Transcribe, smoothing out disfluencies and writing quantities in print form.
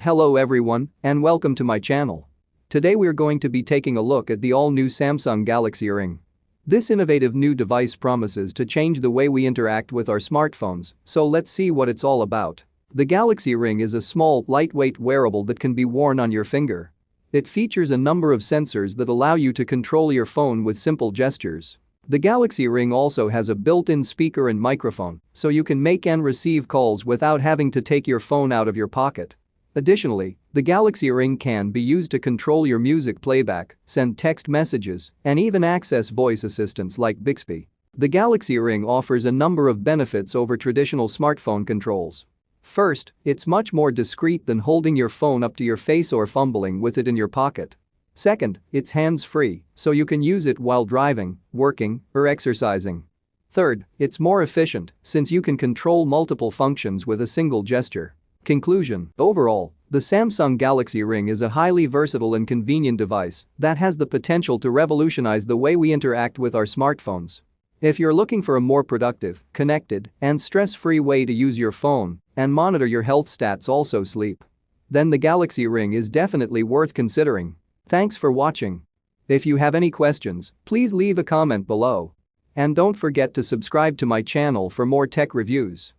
Hello everyone, and welcome to my channel. Today we're going to be taking a look at the all-new Samsung Galaxy Ring. This innovative new device promises to change the way we interact with our smartphones, so let's see what it's all about. The Galaxy Ring is a small, lightweight wearable that can be worn on your finger. It features a number of sensors that allow you to control your phone with simple gestures. The Galaxy Ring also has a built-in speaker and microphone, so you can make and receive calls without having to take your phone out of your pocket. Additionally, the Galaxy Ring can be used to control your music playback, send text messages, and even access voice assistants like Bixby. The Galaxy Ring offers a number of benefits over traditional smartphone controls. First, it's much more discreet than holding your phone up to your face or fumbling with it in your pocket. Second, it's hands-free, so you can use it while driving, working, or exercising. Third, it's more efficient since you can control multiple functions with a single gesture. Conclusion: overall, the Samsung Galaxy Ring is a highly versatile and convenient device that has the potential to revolutionize the way we interact with our smartphones. If you're looking for a more productive, connected, and stress-free way to use your phone and monitor your health stats, also sleep, then the Galaxy Ring is definitely worth considering. Thanks for watching. If you have any questions, please leave a comment below. And don't forget to subscribe to my channel for more tech reviews.